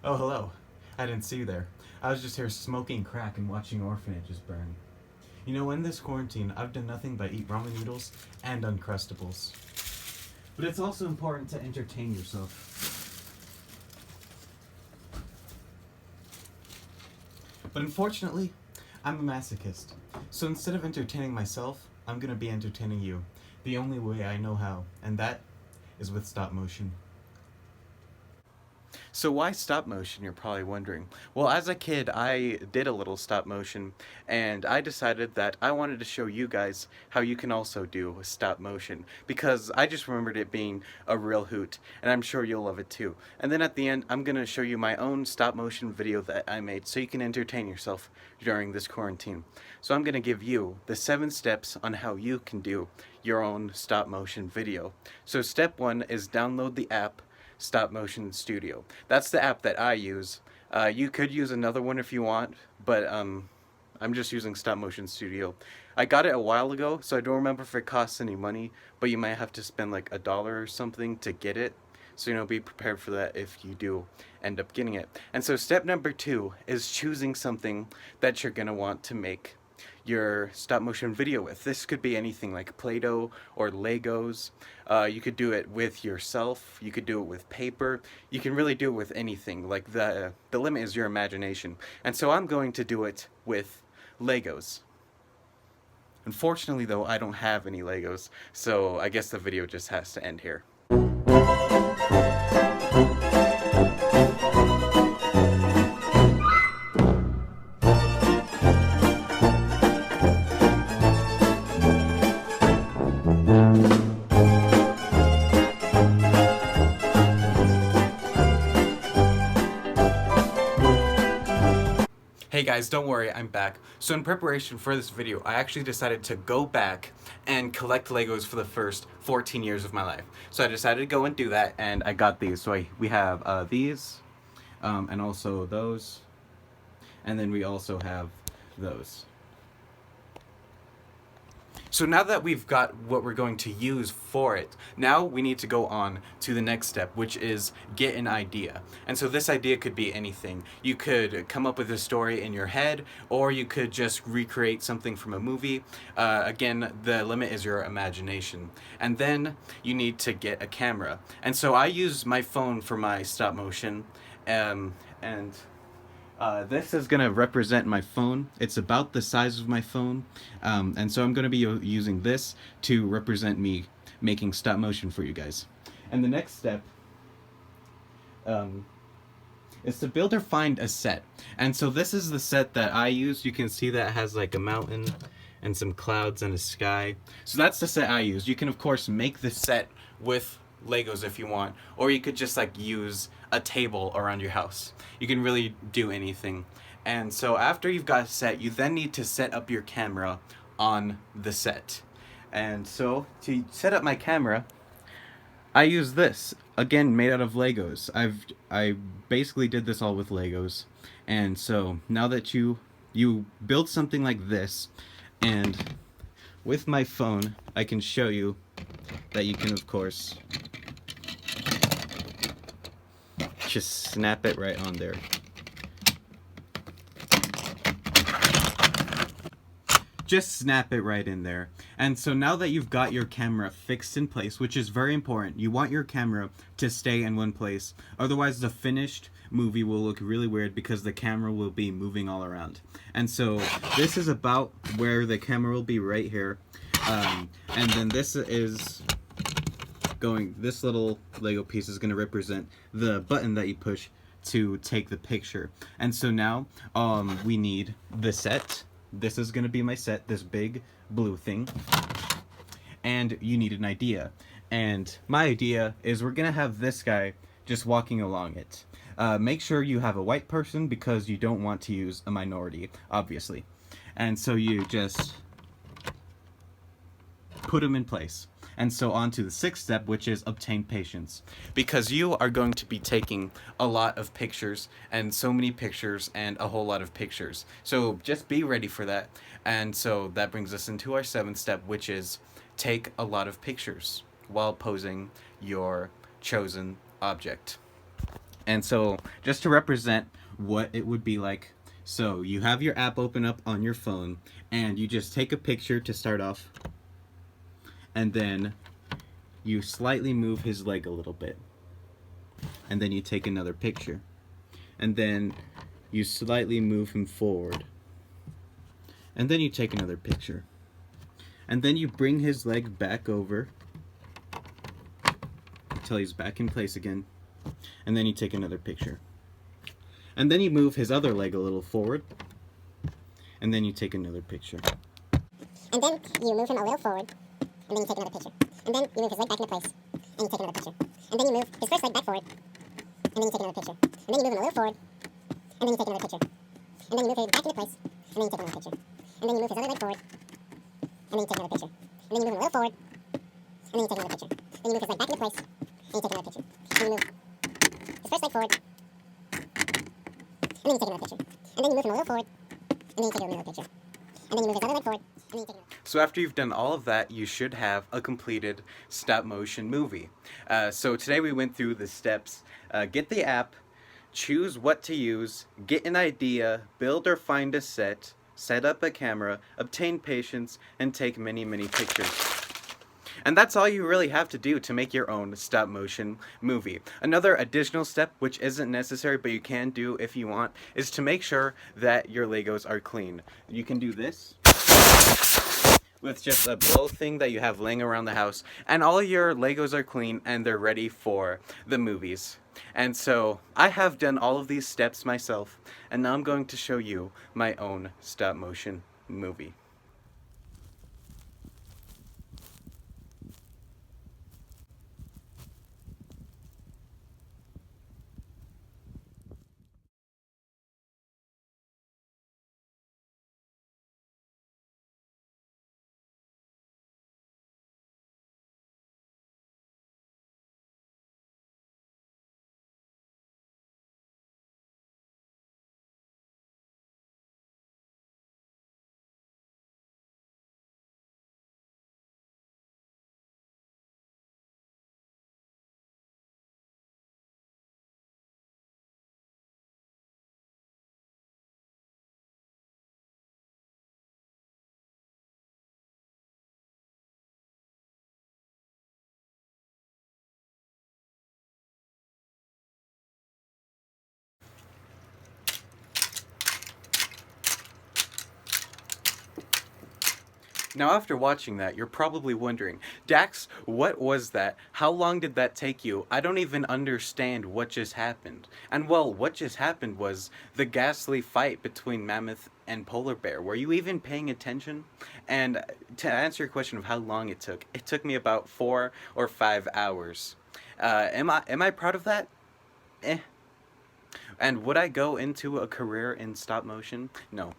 Oh, hello. I didn't see you there. I was just here smoking crack and watching orphanages burn. You know, in this quarantine, I've done nothing but eat ramen noodles and Uncrustables. But it's also important to entertain yourself. But unfortunately, I'm a masochist. So instead of entertaining myself, I'm gonna be entertaining you. The only way I know how, and that is with stop motion. So why stop motion, you're probably wondering. Well, as a kid, I did a little stop motion, and I decided that I wanted to show you guys how you can also do stop motion, because I just remembered it being a real hoot, and I'm sure you'll love it too. And then at the end, I'm going to show you my own stop motion video that I made so you can entertain yourself during this quarantine. So I'm going to give you the 7 steps on how you can do your own stop motion video. So step 1 is download the app Stop Motion Studio. That's the app that I use. You could use another one if you want, but I'm just using Stop Motion Studio. I got it a while ago, so I don't remember if it costs any money, but you might have to spend like $1 or something to get it. So, be prepared for that if you do end up getting it. And so step number 2 is choosing something that you're gonna want to make your stop motion video with. This could be anything like Play-Doh or Legos. You could do it with yourself. You could do it with paper. You can really do it with anything. Like the limit is your imagination. And so I'm going to do it with Legos. Unfortunately though, I don't have any Legos, so I guess the video just has to end here. Hey guys, don't worry, I'm back. So in preparation for this video, I actually decided to go back and collect Legos for the first 14 years of my life. So I decided to go and do that, and I got these. So we have these, and also those, and then we also have those. So now that we've got what we're going to use for it, now we need to go on to the next step, which is get an idea. And so this idea could be anything. You could come up with a story in your head, or you could just recreate something from a movie. Again, the limit is your imagination. And then you need to get a camera. And so I use my phone for my stop motion, and this is going to represent my phone. It's about the size of my phone. And so I'm going to be using this to represent me making stop motion for you guys. And the next step is to build or find a set. And so this is the set that I use. You can see that it has like a mountain and some clouds and a sky. So that's the set I use. You can of course make the set with Legos if you want, or you could just like use a table around your house. You can really do anything. And so after you've got a set, you then need to set up your camera on the set. And so to set up my camera, I use this, again made out of Legos. I basically did this all with Legos. And so now that you build something like this, and with my phone I can show you that you can of course just snap it right on there. Just snap it right in there. And so now that you've got your camera fixed in place, which is very important, you want your camera to stay in one place. Otherwise the finished movie will look really weird because the camera will be moving all around. And so this is about where the camera will be, right here. And then this is this little Lego piece is going to represent the button that you push to take the picture. And so now we need the set. This is going to be my set, this big blue thing. And you need an idea. And my idea is we're going to have this guy just walking along it. Make sure you have a white person because you don't want to use a minority, obviously. And so you just put him in place. And so on to the 6th step, which is obtain patience. Because you are going to be taking a lot of pictures, and so many pictures, and a whole lot of pictures. So just be ready for that. And so that brings us into our 7th step, which is take a lot of pictures while posing your chosen object. And so, just to represent what it would be like, so you have your app open up on your phone, and you just take a picture to start off, and then you slightly move his leg a little bit, and then you take another picture, and then you slightly move him forward, and then you take another picture, and then you bring his leg back over until he's back in place again, and then you take another picture. And then you move his other leg a little forward, and then you take another picture. And then you move him a little forward, and then you take another picture. And then you move his leg back into place, and you take another picture. And then you move his first leg back forward, and then you take another picture. And then you move him a little forward, and then you take another picture. And then you move him back into place, and then you take another picture. And then you move his other leg forward, and then you take another picture. And then you move him a little forward, and then you take another picture. Then you move his leg back into place, and you take another picture. And you move his first leg forward, and then you take another picture. And then you move him a little forward, and then you take another picture. And then you move his other leg forward, and then you take another. So after you've done all of that, you should have a completed stop motion movie. So today we went through the steps. Get the app, choose what to use, get an idea, build or find a set up a camera, obtain patience, and take many, many pictures. And that's all you really have to do to make your own stop motion movie. Another additional step, which isn't necessary but you can do if you want, is to make sure that your Legos are clean. You can do this with just a little thing that you have laying around the house, and all your Legos are clean and they're ready for the movies. And so I have done all of these steps myself, and now I'm going to show you my own stop motion movie. Now, after watching that, you're probably wondering, Dax, what was that? How long did that take you? I don't even understand what just happened. And well, what just happened was the ghastly fight between Mammoth and Polar Bear. Were you even paying attention? And to answer your question of how long it took me about 4 or 5 hours. Am I proud of that? Eh. And would I go into a career in stop motion? No.